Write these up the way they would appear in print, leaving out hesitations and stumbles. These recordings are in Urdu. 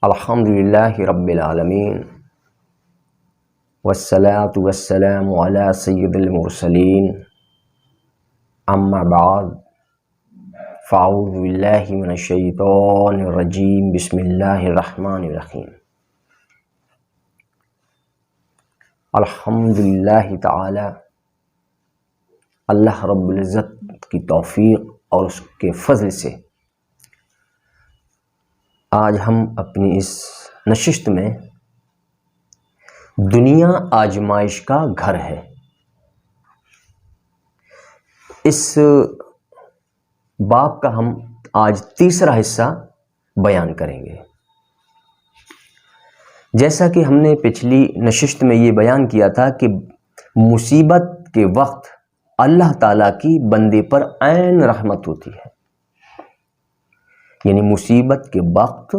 الحمدللہ رب العالمین والصلاة والسلام علی سید المرسلین اما بعد فاعوذ باللہ من الشیطان الرجیم بسم اللہ الرحمن الرحیم الحمدللہ تعالی اللہ رب العزت کی توفیق اور اس کے فضل سے آج ہم اپنی اس نشست میں دنیا آزمائش کا گھر ہے اس باب کا ہم آج تیسرا حصہ بیان کریں گے۔ جیسا کہ ہم نے پچھلی نشست میں یہ بیان کیا تھا کہ مصیبت کے وقت اللہ تعالیٰ کی بندے پر عین رحمت ہوتی ہے، یعنی مصیبت کے وقت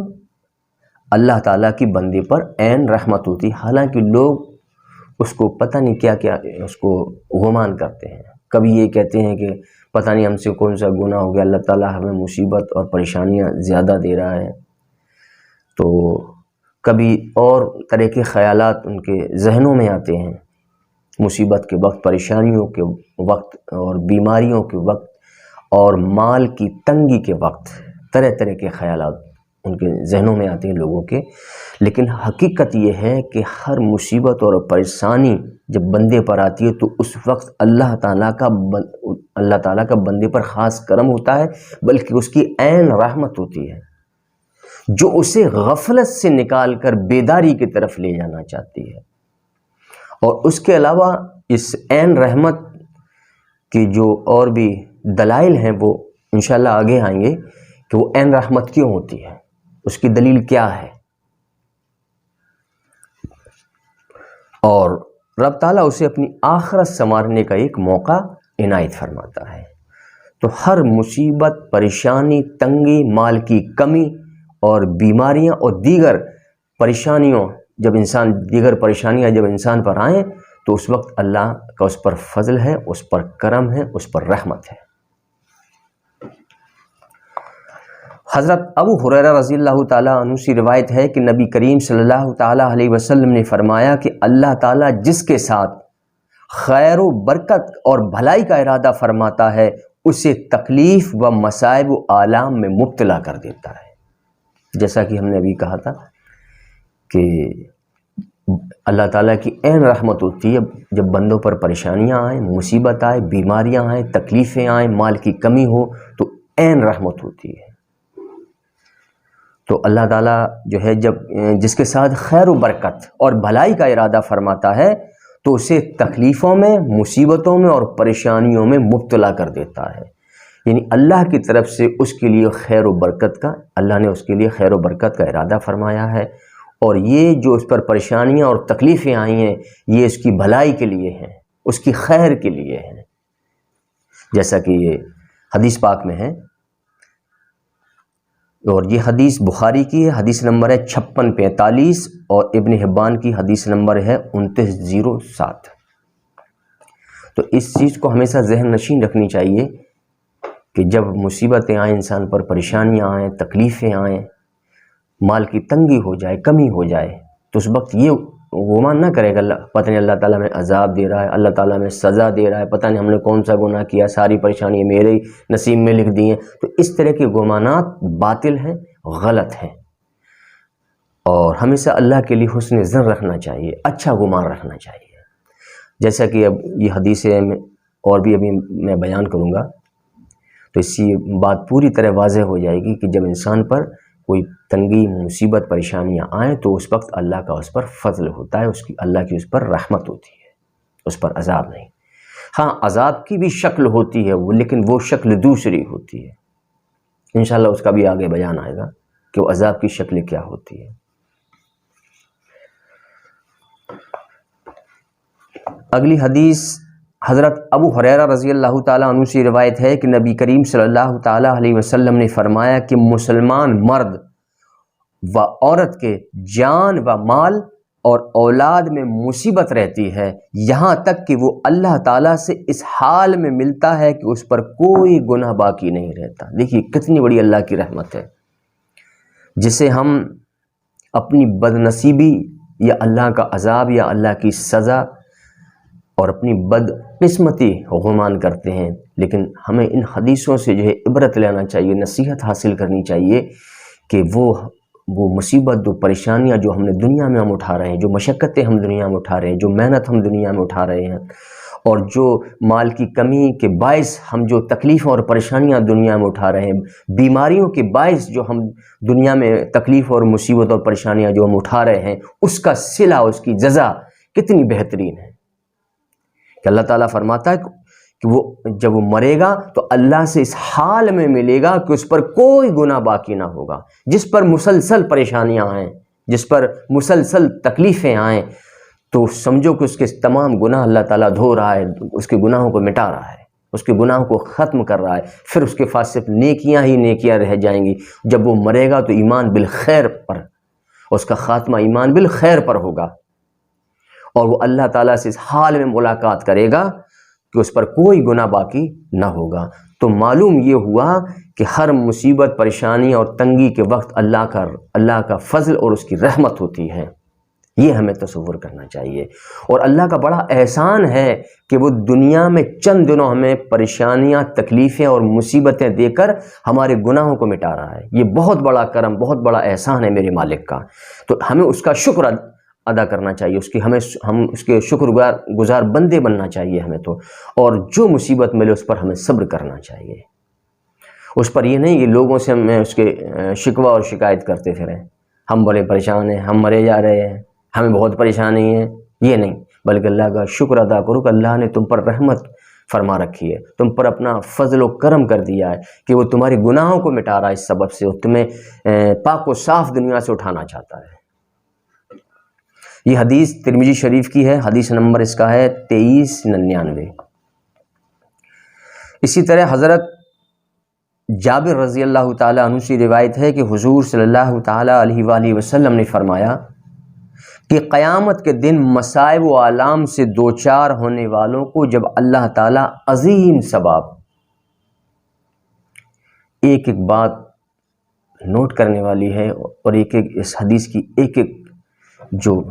اللہ تعالیٰ کی بندے پر عین رحمت ہوتی ہے، حالانکہ لوگ اس کو پتہ نہیں کیا کیا اس کو گمان کرتے ہیں۔ کبھی یہ کہتے ہیں کہ پتہ نہیں ہم سے کون سا گناہ ہو گیا، اللہ تعالیٰ ہمیں مصیبت اور پریشانیاں زیادہ دے رہا ہے، تو کبھی اور طرح کے خیالات ان کے ذہنوں میں آتے ہیں۔ مصیبت کے وقت، پریشانیوں کے وقت اور بیماریوں کے وقت اور مال کی تنگی کے وقت طرح طرح کے خیالات ان کے ذہنوں میں آتے ہیں لوگوں کے، لیکن حقیقت یہ ہے کہ ہر مصیبت اور پریشانی جب بندے پر آتی ہے تو اس وقت اللہ تعالیٰ کا بندے پر خاص کرم ہوتا ہے، بلکہ اس کی عین رحمت ہوتی ہے جو اسے غفلت سے نکال کر بیداری کی طرف لے جانا چاہتی ہے۔ اور اس کے علاوہ اس عین رحمت کی جو اور بھی دلائل ہیں وہ انشاءاللہ آگے آئیں گے کہ وہ عین رحمت کیوں ہوتی ہے، اس کی دلیل کیا ہے، اور رب تعالیٰ اسے اپنی آخرت سنوارنے کا ایک موقع عنایت فرماتا ہے۔ تو ہر مصیبت، پریشانی، تنگی، مال کی کمی اور بیماریاں اور دیگر پریشانیاں جب انسان پر آئیں تو اس وقت اللہ کا اس پر فضل ہے، اس پر کرم ہے، اس پر رحمت ہے۔ حضرت ابو ہریرہ رضی اللہ تعالیٰ عنہ سے روایت ہے کہ نبی کریم صلی اللہ تعالیٰ علیہ وسلم نے فرمایا کہ اللہ تعالیٰ جس کے ساتھ خیر و برکت اور بھلائی کا ارادہ فرماتا ہے اسے تکلیف و مصائب و آلام میں مبتلا کر دیتا ہے۔ جیسا کہ ہم نے ابھی کہا تھا کہ اللہ تعالیٰ کی عین رحمت ہوتی ہے جب بندوں پر پریشانیاں آئیں، مصیبت آئے، بیماریاں آئیں، تکلیفیں آئیں، مال کی کمی ہو تو عین رحمت ہوتی ہے۔ تو اللہ تعالیٰ جو ہے جس کے ساتھ خیر و برکت اور بھلائی کا ارادہ فرماتا ہے تو اسے تکلیفوں میں، مصیبتوں میں اور پریشانیوں میں مبتلا کر دیتا ہے، یعنی اللہ کی طرف سے اس کے لیے خیر و برکت کا، اللہ نے اس کے لیے خیر و برکت کا ارادہ فرمایا ہے، اور یہ جو اس پر پریشانیاں اور تکلیفیں آئی ہیں یہ اس کی بھلائی کے لیے ہیں، اس کی خیر کے لیے ہیں، جیسا کہ یہ حدیث پاک میں ہے، اور یہ حدیث بخاری کی ہے، حدیث نمبر ہے 5645، اور ابن حبان کی حدیث نمبر ہے 2907۔ تو اس چیز کو ہمیشہ ذہن نشین رکھنی چاہیے کہ جب مصیبتیں آئیں، انسان پر پریشانیاں آئیں، تکلیفیں آئیں، مال کی تنگی ہو جائے، کمی ہو جائے، تو اس وقت یہ گمان نہ کرے گا پتہ نہیں اللہ تعالیٰ میں عذاب دے رہا ہے، اللہ تعالیٰ میں سزا دے رہا ہے، پتہ نہیں ہم نے کون سا گناہ کیا، ساری پریشانی میرے نصیب میں لکھ دی ہیں۔ تو اس طرح کے گمانات باطل ہیں، غلط ہیں، اور ہمیشہ اللہ کے لیے حسن ظن رکھنا چاہیے، اچھا گمان رکھنا چاہیے۔ جیسا کہ اب یہ حدیثیں اور بھی ابھی میں بیان کروں گا تو اس کی بات پوری طرح واضح ہو جائے گی کہ جب انسان پر کوئی تنگی، مصیبت، پریشانیاں آئیں تو اس وقت اللہ کا اس پر فضل ہوتا ہے، اللہ کی اس پر رحمت ہوتی ہے، اس پر عذاب نہیں۔ ہاں عذاب کی بھی شکل ہوتی ہے لیکن وہ شکل دوسری ہوتی ہے، انشاءاللہ اس کا بھی آگے بیان آئے گا کہ وہ عذاب کی شکل کیا ہوتی ہے۔ اگلی حدیث حضرت ابو ہریرہ رضی اللہ تعالیٰ عنہ سے روایت ہے کہ نبی کریم صلی اللہ تعالیٰ علیہ وسلم نے فرمایا کہ مسلمان مرد و عورت کے جان و مال اور اولاد میں مصیبت رہتی ہے، یہاں تک کہ وہ اللہ تعالیٰ سے اس حال میں ملتا ہے کہ اس پر کوئی گناہ باقی نہیں رہتا۔ دیکھیے کتنی بڑی اللہ کی رحمت ہے، جسے ہم اپنی بدنصیبی یا اللہ کا عذاب یا اللہ کی سزا اور اپنی بد قسمتی گمان کرتے ہیں، لیکن ہمیں ان حدیثوں سے جو ہے عبرت لینا چاہیے، نصیحت حاصل کرنی چاہیے کہ وہ مصیبت، جو پریشانیاں جو ہم نے دنیا میں ہم اٹھا رہے ہیں، جو مشقتیں ہم دنیا میں اٹھا رہے ہیں، جو محنت ہم دنیا میں اٹھا رہے ہیں، اور جو مال کی کمی کے باعث ہم جو تکلیفیں اور پریشانیاں دنیا میں اٹھا رہے ہیں، بیماریوں کے باعث جو ہم دنیا میں تکلیف اور مصیبت اور پریشانیاں جو ہم اٹھا رہے ہیں، اس کا صلہ، اس کی جزا کتنی بہترین ہے کہ اللہ تعالیٰ فرماتا ہے کہ وہ جب وہ مرے گا تو اللہ سے اس حال میں ملے گا کہ اس پر کوئی گناہ باقی نہ ہوگا، جس پر مسلسل پریشانیاں آئیں، جس پر مسلسل تکلیفیں آئیں، تو سمجھو کہ اس کے تمام گناہ اللہ تعالیٰ دھو رہا ہے، اس کے گناہوں کو مٹا رہا ہے، اس کے گناہوں کو ختم کر رہا ہے، پھر اس کے پاس صرف نیکیاں ہی نیکیاں رہ جائیں گی۔ جب وہ مرے گا تو ایمان بالخیر پر، اس کا خاتمہ ایمان بالخیر پر ہوگا، اور وہ اللہ تعالیٰ سے اس حال میں ملاقات کرے گا کہ اس پر کوئی گناہ باقی نہ ہوگا۔ تو معلوم یہ ہوا کہ ہر مصیبت، پریشانی اور تنگی کے وقت اللہ کا فضل اور اس کی رحمت ہوتی ہے، یہ ہمیں تصور کرنا چاہیے۔ اور اللہ کا بڑا احسان ہے کہ وہ دنیا میں چند دنوں ہمیں پریشانیاں، تکلیفیں اور مصیبتیں دے کر ہمارے گناہوں کو مٹا رہا ہے۔ یہ بہت بڑا کرم، بہت بڑا احسان ہے میرے مالک کا، تو ہمیں اس کا شکر ادا کرنا چاہیے، ہم اس کے شکر گزار بندے بننا چاہیے ہمیں تو، اور جو مصیبت ملے اس پر ہمیں صبر کرنا چاہیے، اس پر یہ نہیں کہ لوگوں سے ہمیں اس کے شکوہ اور شکایت کرتے پھریں، ہم بڑے پریشان ہیں، ہم مرے جا رہے ہیں، ہمیں بہت پریشانی ہے، یہ نہیں، بلکہ اللہ کا شکر ادا کرو کہ اللہ نے تم پر رحمت فرما رکھی ہے، تم پر اپنا فضل و کرم کر دیا ہے کہ وہ تمہاری گناہوں کو مٹا رہا ہے، اس سبب سے وہ تمہیں پاک و صاف دنیا سے اٹھانا چاہتا ہے۔ یہ حدیث ترمذی شریف کی ہے، حدیث نمبر اس کا ہے 2399۔ اسی طرح حضرت جابر رضی اللہ تعالیٰ عنہ سے روایت ہے کہ حضور صلی اللہ تعالیٰ علیہ وآلہ وسلم نے فرمایا کہ قیامت کے دن مصائب و آلام سے دوچار ہونے والوں کو جب اللہ تعالیٰ عظیم ثواب، ایک ایک بات نوٹ کرنے والی ہے، اور ایک ایک اس حدیث کی ایک ایک جو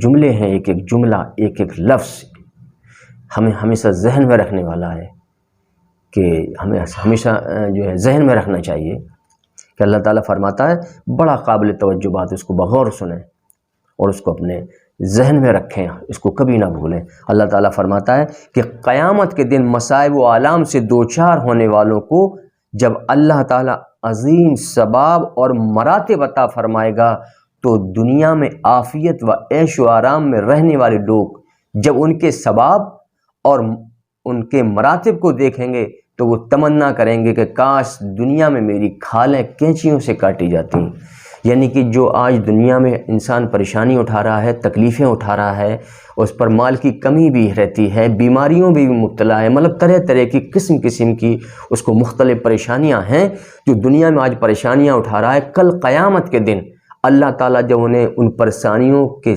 جملے ہیں، ایک ایک جملہ، ایک ایک لفظ ہمیں ہمیشہ ذہن میں رکھنے والا ہے، کہ ہمیں ہمیشہ جو ہے ذہن میں رکھنا چاہیے کہ اللہ تعالیٰ فرماتا ہے، بڑا قابل توجہ بات، اس کو بغور سنیں اور اس کو اپنے ذہن میں رکھیں، اس کو کبھی نہ بھولیں۔ اللہ تعالیٰ فرماتا ہے کہ قیامت کے دن مصائب و آلام سے دوچار ہونے والوں کو جب اللہ تعالیٰ عظیم ثواب اور مراتب عطا فرمائے گا، تو دنیا میں عافیت و عیش و آرام میں رہنے والے لوگ جب ان کے ثواب اور ان کے مراتب کو دیکھیں گے تو وہ تمنا کریں گے کہ کاش دنیا میں میری کھالیں کینچیوں سے کاٹی جاتی ہیں۔ یعنی کہ جو آج دنیا میں انسان پریشانی اٹھا رہا ہے، تکلیفیں اٹھا رہا ہے، اس پر مال کی کمی بھی رہتی ہے، بیماریوں بھی مبتلا ہے، مطلب طرح طرح کی قسم کی اس کو مختلف پریشانیاں ہیں، جو دنیا میں آج پریشانیاں اٹھا رہا ہے، کل قیامت کے دن اللہ تعالیٰ جب انہیں ان پریشانیوں کے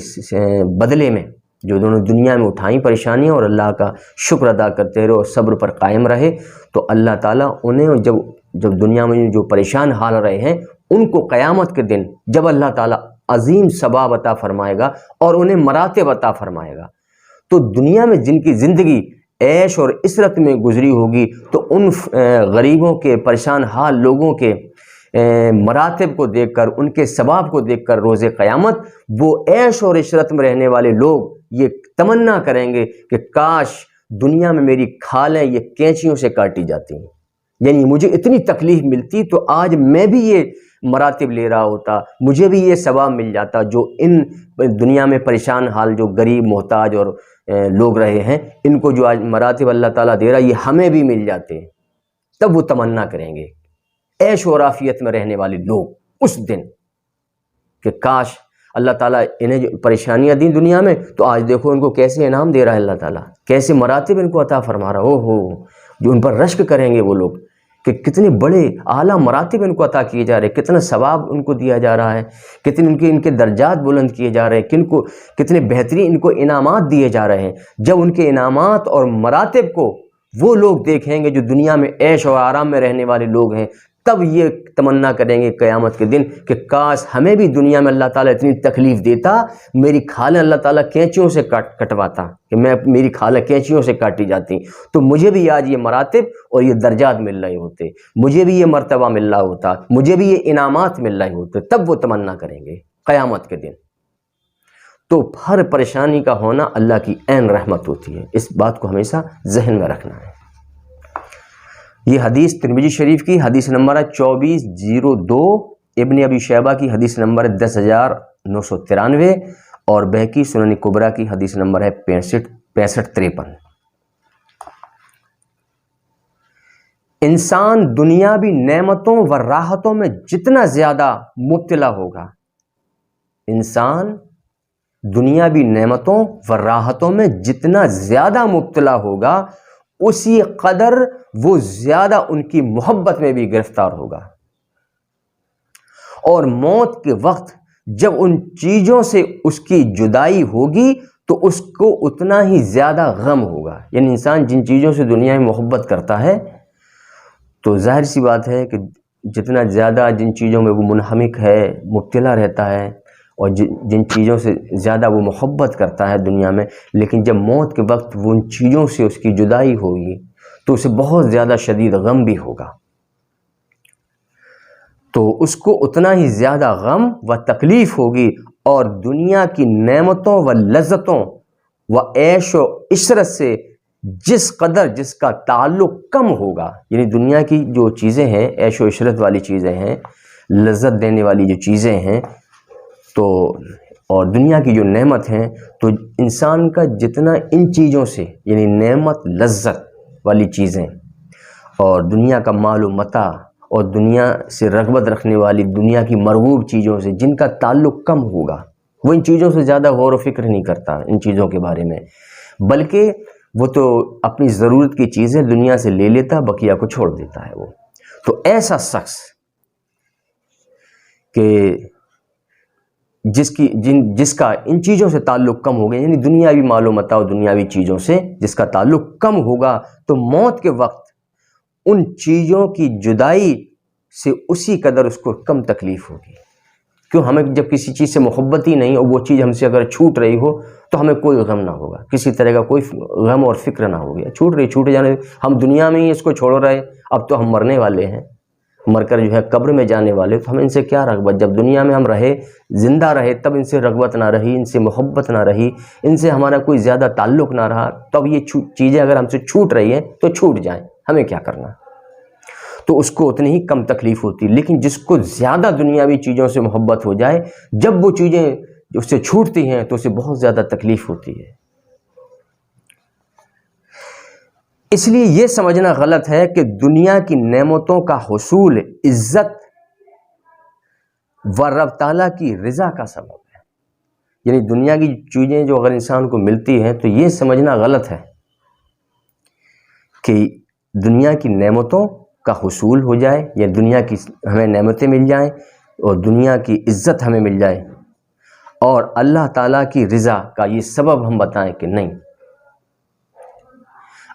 بدلے میں جو انہوں نے دنیا میں اٹھائیں پریشانیاں، اور اللہ کا شکر ادا کرتے رہے اور صبر پر قائم رہے، تو اللہ تعالیٰ انہیں جب دنیا میں جو پریشان حال رہے ہیں ان کو قیامت کے دن جب اللہ تعالیٰ عظیم ثواب عطا فرمائے گا اور انہیں مراتب عطا فرمائے گا، تو دنیا میں جن کی زندگی عیش اور عشرت میں گزری ہوگی، تو ان غریبوں کے، پریشان حال لوگوں کے مراتب کو دیکھ کر، ان کے ثواب کو دیکھ کر روز قیامت وہ عیش اور عشرت میں رہنے والے لوگ یہ تمنا کریں گے کہ کاش دنیا میں میری کھالیں یہ کینچیوں سے کاٹی جاتی ہیں، یعنی مجھے اتنی تکلیف ملتی تو آج میں بھی یہ مراتب لے رہا ہوتا، مجھے بھی یہ ثواب مل جاتا جو ان دنیا میں پریشان حال جو غریب، محتاج اور لوگ رہے ہیں، ان کو جو آج مراتب اللہ تعالیٰ دے رہا یہ ہمیں بھی مل جاتے۔ تب وہ تمنا کریں گے عیش و عافیت میں رہنے والے لوگ اس دن کہ کاش اللہ تعالیٰ انہیں جو پریشانیاں دیں دنیا میں، تو آج دیکھو ان کو کیسے انعام دے رہا ہے اللہ تعالیٰ، کیسے مراتب ان کو عطا فرما رہا ہو جو ان پر رشک کریں گے وہ لوگ کہ کتنے بڑے اعلیٰ مراتب ان کو عطا کیے جا رہے ہیں، کتنا ثواب ان کو دیا جا رہا ہے، کتنے ان کے درجات بلند کیے جا رہے ہیں، کتنے بہترین ان کو انعامات دیے جا رہے ہیں۔ جب ان کے انعامات اور مراتب کو وہ لوگ دیکھیں گے جو دنیا میں عیش و آرام میں رہنے والے لوگ ہیں، تب یہ تمنا کریں گے قیامت کے دن کہ کاش ہمیں بھی دنیا میں اللہ تعالیٰ اتنی تکلیف دیتا، میری کھالیں اللہ تعالیٰ کینچیوں سے کٹواتا، کہ میری کھالیں کینچیوں سے کاٹی جاتی تو مجھے بھی آج یہ مراتب اور یہ درجات مل رہے ہوتے، مجھے بھی یہ مرتبہ مل رہا ہوتا، مجھے بھی یہ انعامات مل رہے ہوتے، تب وہ تمنا کریں گے قیامت کے دن۔ تو ہر پریشانی کا ہونا اللہ کی عین رحمت ہوتی ہے، اس بات کو ہمیشہ ذہن میں رکھنا ہے۔ یہ حدیث ترمذی شریف کی حدیث نمبر ہے 2402، ابن ابی شیبہ کی حدیث نمبر ہے 10993، اور بہقی سنن کبریٰ کی حدیث نمبر ہے 6553۔ انسان دنیاوی نعمتوں و راحتوں میں جتنا زیادہ مبتلا ہوگا، انسان دنیاوی نعمتوں و راحتوں میں جتنا زیادہ مبتلا ہوگا، اسی قدر وہ زیادہ ان کی محبت میں بھی گرفتار ہوگا، اور موت کے وقت جب ان چیزوں سے اس کی جدائی ہوگی تو اس کو اتنا ہی زیادہ غم ہوگا۔ یعنی انسان جن چیزوں سے دنیا میں محبت کرتا ہے تو ظاہر سی بات ہے کہ جتنا زیادہ جن چیزوں میں وہ منہمک ہے، مبتلا رہتا ہے، اور جن چیزوں سے زیادہ وہ محبت کرتا ہے دنیا میں، لیکن جب موت کے وقت وہ ان چیزوں سے اس کی جدائی ہوگی تو اسے بہت زیادہ شدید غم بھی ہوگا، تو اس کو اتنا ہی زیادہ غم و تکلیف ہوگی، اور دنیا کی نعمتوں و لذتوں و عیش و عشرت سے جس قدر جس کا تعلق کم ہوگا، یعنی دنیا کی جو چیزیں ہیں، عیش و عشرت والی چیزیں ہیں، لذت دینے والی جو چیزیں ہیں، تو اور دنیا کی جو نعمت ہیں، تو انسان کا جتنا ان چیزوں سے، یعنی نعمت لذت والی چیزیں اور دنیا کا مال و متاع اور دنیا سے رغبت رکھنے والی دنیا کی مرغوب چیزوں سے جن کا تعلق کم ہوگا، وہ ان چیزوں سے زیادہ غور و فکر نہیں کرتا ان چیزوں کے بارے میں، بلکہ وہ تو اپنی ضرورت کی چیزیں دنیا سے لے لیتا، بقیہ کو چھوڑ دیتا ہے وہ۔ تو ایسا شخص کہ جس کا ان چیزوں سے تعلق کم ہوگا، یعنی دنیاوی مال و متاع و دنیاوی چیزوں سے جس کا تعلق کم ہوگا، تو موت کے وقت ان چیزوں کی جدائی سے اسی قدر اس کو کم تکلیف ہوگی۔ کیوں؟ ہمیں جب کسی چیز سے محبت ہی نہیں اور وہ چیز ہم سے اگر چھوٹ رہی ہو تو ہمیں کوئی غم نہ ہوگا، کسی طرح کا کوئی غم اور فکر نہ ہوگا، چھوٹ جانے، ہم دنیا میں ہی اس کو چھوڑ رہے، اب تو ہم مرنے والے ہیں، مر کر جو ہے قبر میں جانے والے، تو ہمیں ان سے کیا رغبت؟ جب دنیا میں ہم رہے، زندہ رہے، تب ان سے رغبت نہ رہی، ان سے محبت نہ رہی، ان سے ہمارا کوئی زیادہ تعلق نہ رہا، تب یہ چیزیں اگر ہم سے چھوٹ رہی ہیں تو چھوٹ جائیں، ہمیں کیا کرنا؟ تو اس کو اتنی ہی کم تکلیف ہوتی۔ لیکن جس کو زیادہ دنیاوی چیزوں سے محبت ہو جائے، جب وہ چیزیں اس سے چھوٹتی ہیں تو اسے بہت زیادہ تکلیف ہوتی ہے۔ اس لیے یہ سمجھنا غلط ہے کہ دنیا کی نعمتوں کا حصول عزت و رب تعالیٰ کی رضا کا سبب ہے۔ یعنی دنیا کی چیزیں جو اگر انسان کو ملتی ہیں تو یہ سمجھنا غلط ہے کہ دنیا کی نعمتوں کا حصول ہو جائے یا دنیا کی ہمیں نعمتیں مل جائیں اور دنیا کی عزت ہمیں مل جائے اور اللہ تعالیٰ کی رضا کا یہ سبب ہم بتائیں کہ نہیں،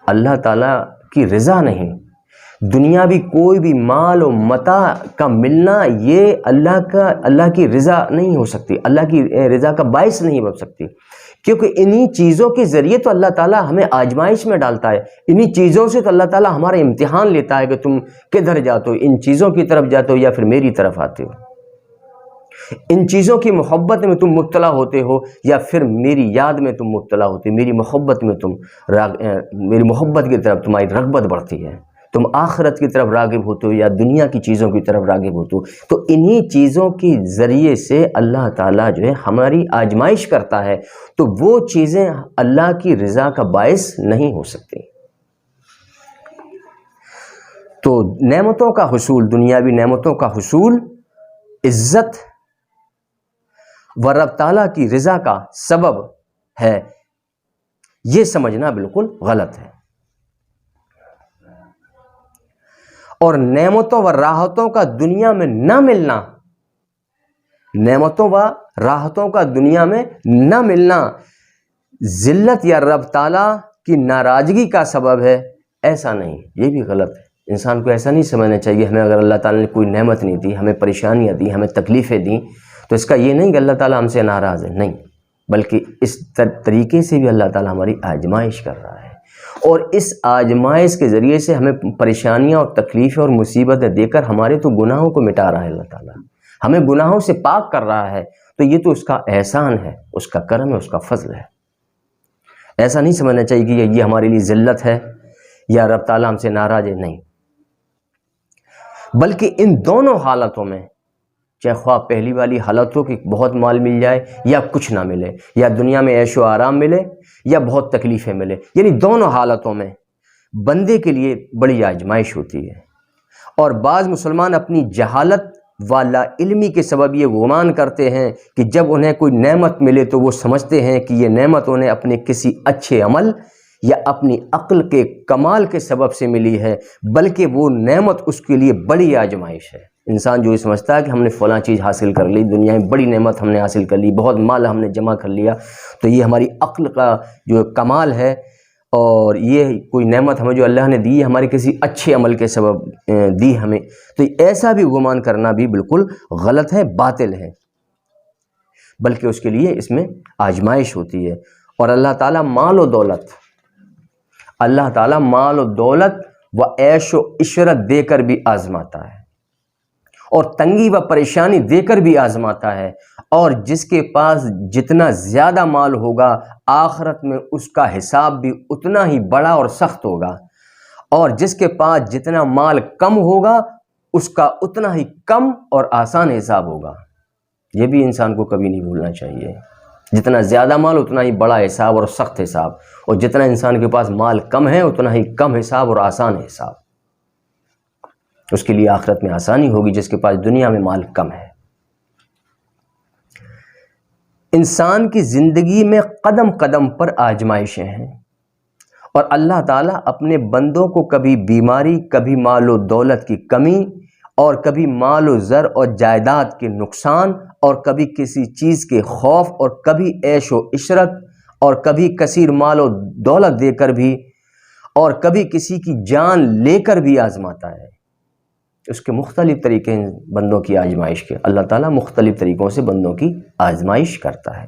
اللہ تعالیٰ کی رضا نہیں، دنیاوی کوئی بھی مال و متاع کا ملنا یہ اللہ کی رضا نہیں ہو سکتی، اللہ کی رضا کا باعث نہیں بن سکتی، کیونکہ انہی چیزوں کے ذریعے تو اللہ تعالیٰ ہمیں آزمائش میں ڈالتا ہے، انہی چیزوں سے تو اللہ تعالیٰ ہمارا امتحان لیتا ہے کہ تم کدھر جاتے ہو، ان چیزوں کی طرف جاتے ہو یا پھر میری طرف آتے ہو، ان چیزوں کی محبت میں تم مبتلا ہوتے ہو یا پھر میری یاد میں تم مبتلا ہوتے، میری محبت میں میری محبت کی طرف تمہاری رغبت بڑھتی ہے، تم آخرت کی طرف راغب ہوتے ہو یا دنیا کی چیزوں کی طرف راغب ہوتے ہو، تو انہی چیزوں کے ذریعے سے اللہ تعالیٰ جو ہے ہماری آزمائش کرتا ہے، تو وہ چیزیں اللہ کی رضا کا باعث نہیں ہو سکتی۔ تو نعمتوں کا حصول، دنیاوی نعمتوں کا حصول عزت و رب تعالیٰ کی رضا کا سبب ہے، یہ سمجھنا بالکل غلط ہے۔ اور نعمتوں و راحتوں کا دنیا میں نہ ملنا، نعمتوں و راحتوں کا دنیا میں نہ ملنا ذلت یا رب تعالیٰ کی ناراضگی کا سبب ہے، ایسا نہیں، یہ بھی غلط ہے۔ انسان کو ایسا نہیں سمجھنا چاہیے ہمیں اگر اللہ تعالیٰ نے کوئی نعمت نہیں دی، ہمیں پریشانیاں دی، ہمیں تکلیفیں دیں، تو اس کا یہ نہیں کہ اللہ تعالیٰ ہم سے ناراض ہے، نہیں، بلکہ اس طریقے سے بھی اللہ تعالیٰ ہماری آزمائش کر رہا ہے، اور اس آزمائش کے ذریعے سے ہمیں پریشانیاں اور تکلیفیں اور مصیبتیں دے کر ہمارے تو گناہوں کو مٹا رہا ہے اللہ تعالیٰ، ہمیں گناہوں سے پاک کر رہا ہے، تو یہ تو اس کا احسان ہے، اس کا کرم ہے، اس کا فضل ہے۔ ایسا نہیں سمجھنا چاہیے کہ یہ ہمارے لیے ذلت ہے یا رب تعالیٰ ہم سے ناراض ہے، نہیں، بلکہ ان دونوں حالتوں میں، چاہے خواہ پہلی والی حالت ہو کہ بہت مال مل جائے یا کچھ نہ ملے، یا دنیا میں عیش و آرام ملے یا بہت تکلیفیں ملے، یعنی دونوں حالتوں میں بندے کے لیے بڑی آزمائش ہوتی ہے۔ اور بعض مسلمان اپنی جہالت و لا علمی کے سبب یہ گمان کرتے ہیں کہ جب انہیں کوئی نعمت ملے تو وہ سمجھتے ہیں کہ یہ نعمت انہیں اپنے کسی اچھے عمل یا اپنی عقل کے کمال کے سبب سے ملی ہے، بلکہ وہ نعمت اس کے لیے بڑی آزمائش ہے۔ انسان جو یہ سمجھتا ہے کہ ہم نے فلاں چیز حاصل کر لی، دنیا میں بڑی نعمت ہم نے حاصل کر لی، بہت مال ہم نے جمع کر لیا، تو یہ ہماری عقل کا جو کمال ہے، اور یہ کوئی نعمت ہمیں جو اللہ نے دی ہے ہمارے کسی اچھے عمل کے سبب دی ہمیں، تو ایسا بھی گمان کرنا بھی بالکل غلط ہے، باطل ہے، بلکہ اس کے لیے اس میں آزمائش ہوتی ہے۔ اور اللہ تعالیٰ مال و دولت و عیش و عشرت دے کر بھی آزماتا ہے، اور تنگی و پریشانی دے کر بھی آزماتا ہے، اور جس کے پاس جتنا زیادہ مال ہوگا آخرت میں اس کا حساب بھی اتنا ہی بڑا اور سخت ہوگا، اور جس کے پاس جتنا مال کم ہوگا اس کا اتنا ہی کم اور آسان حساب ہوگا۔ یہ بھی انسان کو کبھی نہیں بھولنا چاہیے، جتنا زیادہ مال اتنا ہی بڑا حساب اور سخت حساب، اور جتنا انسان کے پاس مال کم ہے اتنا ہی کم حساب اور آسان حساب۔ اس کے لیے آخرت میں آسانی ہوگی جس کے پاس دنیا میں مال کم ہے۔ انسان کی زندگی میں قدم قدم پر آزمائشیں ہیں، اور اللہ تعالیٰ اپنے بندوں کو کبھی بیماری، کبھی مال و دولت کی کمی، اور کبھی مال و زر اور جائیداد کے نقصان، اور کبھی کسی چیز کے خوف، اور کبھی عیش و عشرت، اور کبھی کثیر مال و دولت دے کر بھی، اور کبھی کسی کی جان لے کر بھی آزماتا ہے۔ اس کے مختلف طریقے ہیں بندوں کی آزمائش کے، اللہ تعالیٰ مختلف طریقوں سے بندوں کی آزمائش کرتا ہے۔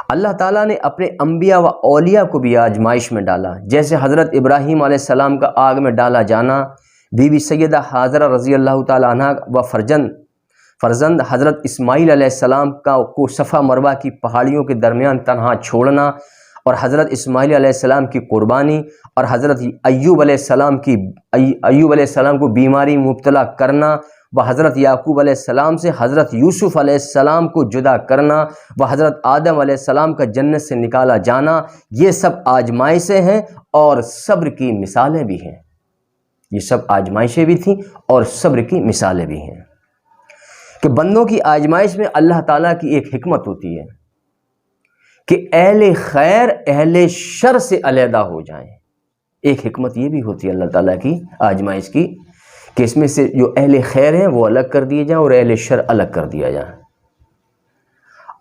اللہ تعالیٰ نے اپنے انبیاء و اولیاء کو بھی آزمائش میں ڈالا، جیسے حضرت ابراہیم علیہ السلام کا آگ میں ڈالا جانا، بی بی سیدہ حاجرہ رضی اللہ تعالیٰ عنہ و فرزند حضرت اسماعیل علیہ السلام کو صفا مروہ کی پہاڑیوں کے درمیان تنہا چھوڑنا، اور حضرت اسماعیل علیہ السلام کی قربانی، اور حضرت ایوب علیہ السلام کو بیماری مبتلا کرنا، و حضرت یعقوب علیہ السلام سے حضرت یوسف علیہ السلام کو جدا کرنا، و حضرت آدم علیہ السلام کا جنت سے نکالا جانا، یہ سب آزمائشیں ہیں اور صبر کی مثالیں بھی ہیں۔ یہ سب آزمائشیں بھی تھیں اور صبر کی مثالیں بھی ہیں، کہ بندوں کی آزمائش میں اللہ تعالیٰ کی ایک حکمت ہوتی ہے کہ اہل خیر اہل شر سے علیحدہ ہو جائیں۔ ایک حکمت یہ بھی ہوتی ہے اللہ تعالیٰ کی آزمائش کی کہ اس میں سے جو اہل خیر ہیں وہ الگ کر دیے جائیں اور اہل شر الگ کر دیا جائے۔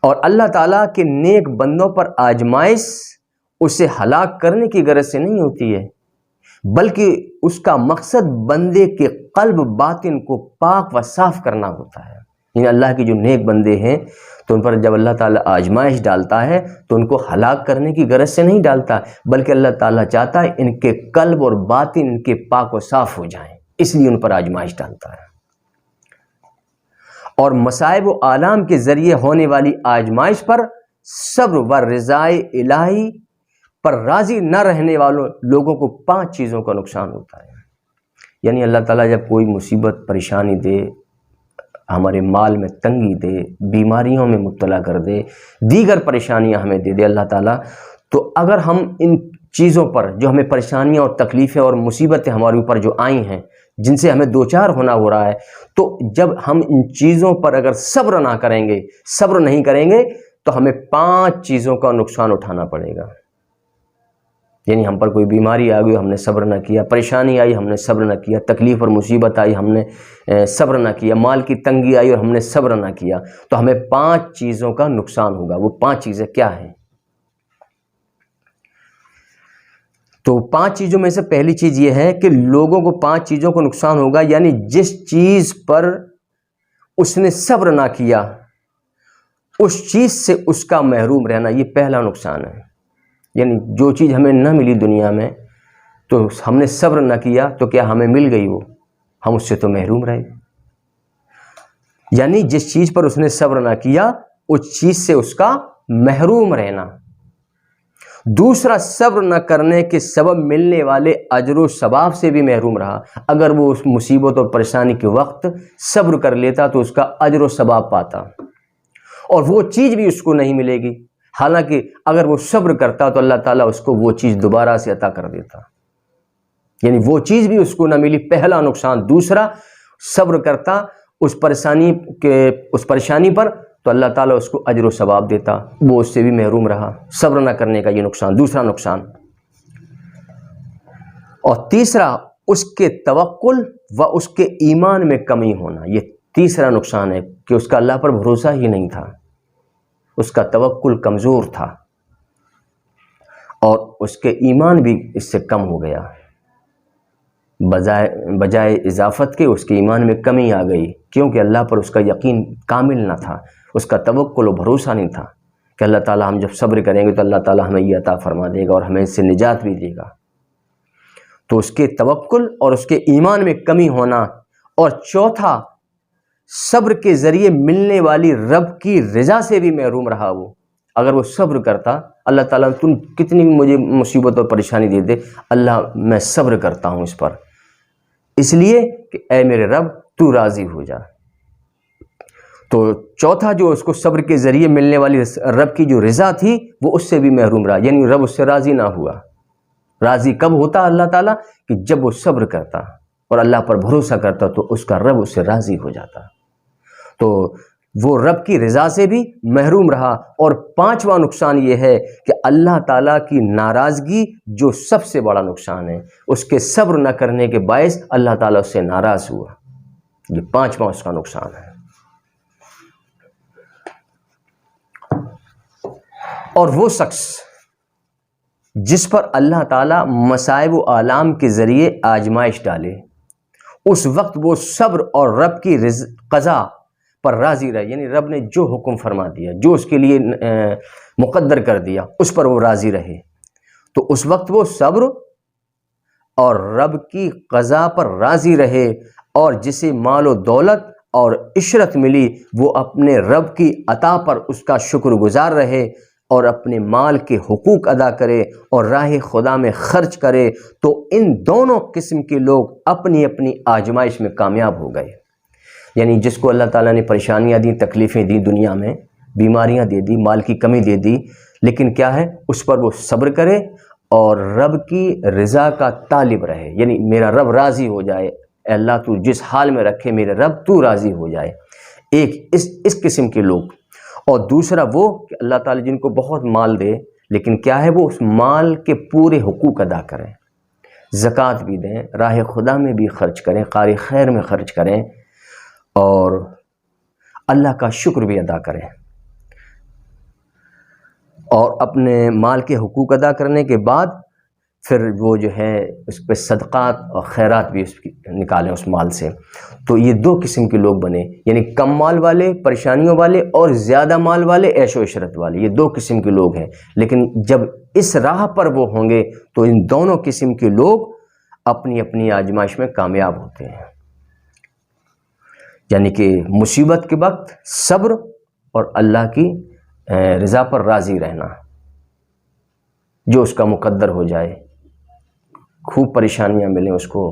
اور اللہ تعالیٰ کے نیک بندوں پر آزمائش اسے ہلاک کرنے کی غرض سے نہیں ہوتی ہے، بلکہ اس کا مقصد بندے کے قلب باطن کو پاک و صاف کرنا ہوتا ہے۔ یعنی اللہ کے جو نیک بندے ہیں تو ان پر جب اللہ تعالیٰ آزمائش ڈالتا ہے تو ان کو ہلاک کرنے کی غرض سے نہیں ڈالتا، بلکہ اللہ تعالیٰ چاہتا ہے ان کے قلب اور باطن ان کے پاک و صاف ہو جائیں، اس لیے ان پر آزمائش ڈالتا ہے۔ اور مصائب و آلام کے ذریعے ہونے والی آزمائش پر صبر و رضائے الہی پر راضی نہ رہنے والوں لوگوں کو 5 چیزوں کا نقصان ہوتا ہے۔ یعنی اللہ تعالیٰ جب کوئی مصیبت پریشانی دے، ہمارے مال میں تنگی دے، بیماریوں میں مبتلا کر دے، دیگر پریشانیاں ہمیں دے اللہ تعالیٰ، تو اگر ہم ان چیزوں پر جو ہمیں پریشانیاں اور تکلیفیں اور مصیبتیں ہمارے اوپر جو آئی ہیں جن سے ہمیں دوچار ہونا ہو رہا ہے، تو جب ہم ان چیزوں پر اگر صبر نہ کریں گے، صبر نہیں کریں گے، تو ہمیں 5 چیزوں کا نقصان اٹھانا پڑے گا۔ یعنی ہم پر کوئی بیماری آ گئی، ہم نے صبر نہ کیا، پریشانی آئی، ہم نے صبر نہ کیا، تکلیف اور مصیبت آئی، ہم نے صبر نہ کیا، مال کی تنگی آئی اور ہم نے صبر نہ کیا، تو ہمیں 5 چیزوں کا نقصان ہوگا۔ وہ 5 چیزیں کیا ہیں؟ تو 5 چیزوں میں سے پہلی چیز یہ ہے کہ لوگوں کو 5 چیزوں کو نقصان ہوگا، یعنی جس چیز پر اس نے صبر نہ کیا اس چیز سے اس کا محروم رہنا، یہ پہلا نقصان ہے۔ یعنی جو چیز ہمیں نہ ملی دنیا میں تو ہم نے صبر نہ کیا تو کیا ہمیں مل گئی، وہ ہم اس سے تو محروم رہے۔ یعنی جس چیز پر اس نے صبر نہ کیا اس چیز سے اس کا محروم رہنا۔ دوسرا، صبر نہ کرنے کے سبب ملنے والے اجر و ثواب سے بھی محروم رہا۔ اگر وہ اس مصیبت اور پریشانی کے وقت صبر کر لیتا تو اس کا اجر و ثواب پاتا، اور وہ چیز بھی اس کو نہیں ملے گی، حالانکہ اگر وہ صبر کرتا تو اللہ تعالیٰ اس کو وہ چیز دوبارہ سے عطا کر دیتا، یعنی وہ چیز بھی اس کو نہ ملی، پہلا نقصان۔ دوسرا، صبر کرتا اس پریشانی پر تو اللہ تعالیٰ اس کو اجر و ثواب دیتا، وہ اس سے بھی محروم رہا۔ صبر نہ کرنے کا یہ نقصان، دوسرا نقصان۔ اور تیسرا، اس کے توکل و اس کے ایمان میں کمی ہونا، یہ تیسرا نقصان ہے کہ اس کا اللہ پر بھروسہ ہی نہیں تھا، اس کا توکل کمزور تھا، اور اس کے ایمان بھی اس سے کم ہو گیا، بجائے اضافت کے اس کے ایمان میں کمی آ گئی، کیونکہ اللہ پر اس کا یقین کامل نہ تھا، اس کا توکل و بھروسہ نہیں تھا کہ اللہ تعالیٰ ہم جب صبر کریں گے تو اللہ تعالیٰ ہمیں یہ عطا فرما دے گا اور ہمیں اس سے نجات بھی دے گا۔ تو اس کے توکل اور اس کے ایمان میں کمی ہونا۔ اور چوتھا، صبر کے ذریعے ملنے والی رب کی رضا سے بھی محروم رہا وہ۔ اگر وہ صبر کرتا، اللہ تعالیٰ تم کتنی بھی مجھے مصیبت اور پریشانی دے دے، اللہ میں صبر کرتا ہوں اس پر، اس لیے کہ اے میرے رب تو راضی ہو جا۔ تو چوتھا، جو اس کو صبر کے ذریعے ملنے والی رب کی جو رضا تھی وہ اس سے بھی محروم رہا، یعنی رب اس سے راضی نہ ہوا۔ راضی کب ہوتا اللہ تعالیٰ؟ کہ جب وہ صبر کرتا اور اللہ پر بھروسہ کرتا تو اس کا رب اس سے راضی ہو جاتا۔ تو وہ رب کی رضا سے بھی محروم رہا۔ اور پانچواں نقصان یہ ہے کہ اللہ تعالیٰ کی ناراضگی، جو سب سے بڑا نقصان ہے، اس کے صبر نہ کرنے کے باعث اللہ تعالیٰ اس سے ناراض ہوا، یہ پانچواں اس کا نقصان ہے۔ اور وہ شخص جس پر اللہ تعالیٰ مصائب و آلام کے ذریعے آزمائش ڈالے، اس وقت وہ صبر اور رب کی قضا پر راضی رہے، یعنی رب نے جو حکم فرما دیا، جو اس کے لیے مقدر کر دیا، اس پر وہ راضی رہے، تو اس وقت وہ صبر اور رب کی قضا پر راضی رہے۔ اور جسے مال و دولت اور عشرت ملی، وہ اپنے رب کی عطا پر اس کا شکر گزار رہے اور اپنے مال کے حقوق ادا کرے اور راہ خدا میں خرچ کرے، تو ان دونوں قسم کے لوگ اپنی اپنی آزمائش میں کامیاب ہو گئے۔ یعنی جس کو اللہ تعالیٰ نے پریشانیاں دیں، تکلیفیں دیں، دنیا میں بیماریاں دے دی، مال کی کمی دے دی، لیکن کیا ہے، اس پر وہ صبر کرے اور رب کی رضا کا طالب رہے، یعنی میرا رب راضی ہو جائے، اے اللہ تو جس حال میں رکھے میرے رب تو راضی ہو جائے۔ ایک اس قسم کے لوگ۔ اور دوسرا وہ کہ اللہ تعالیٰ جن کو بہت مال دے، لیکن کیا ہے، وہ اس مال کے پورے حقوق ادا کریں، زکوٰۃ بھی دیں، راہ خدا میں بھی خرچ کریں، قاری خیر میں خرچ کریں، اور اللہ کا شکر بھی ادا کریں، اور اپنے مال کے حقوق ادا کرنے کے بعد پھر وہ جو ہے اس پہ صدقات اور خیرات بھی اس کی نکالیں اس مال سے۔ تو یہ دو قسم کے لوگ بنے، یعنی کم مال والے پریشانیوں والے اور زیادہ مال والے عیش و عشرت والے، یہ دو قسم کے لوگ ہیں۔ لیکن جب اس راہ پر وہ ہوں گے تو ان دونوں قسم کے لوگ اپنی اپنی آزمائش میں کامیاب ہوتے ہیں، یعنی کہ مصیبت کے وقت صبر اور اللہ کی رضا پر راضی رہنا، جو اس کا مقدر ہو جائے، خوب پریشانیاں ملیں اس کو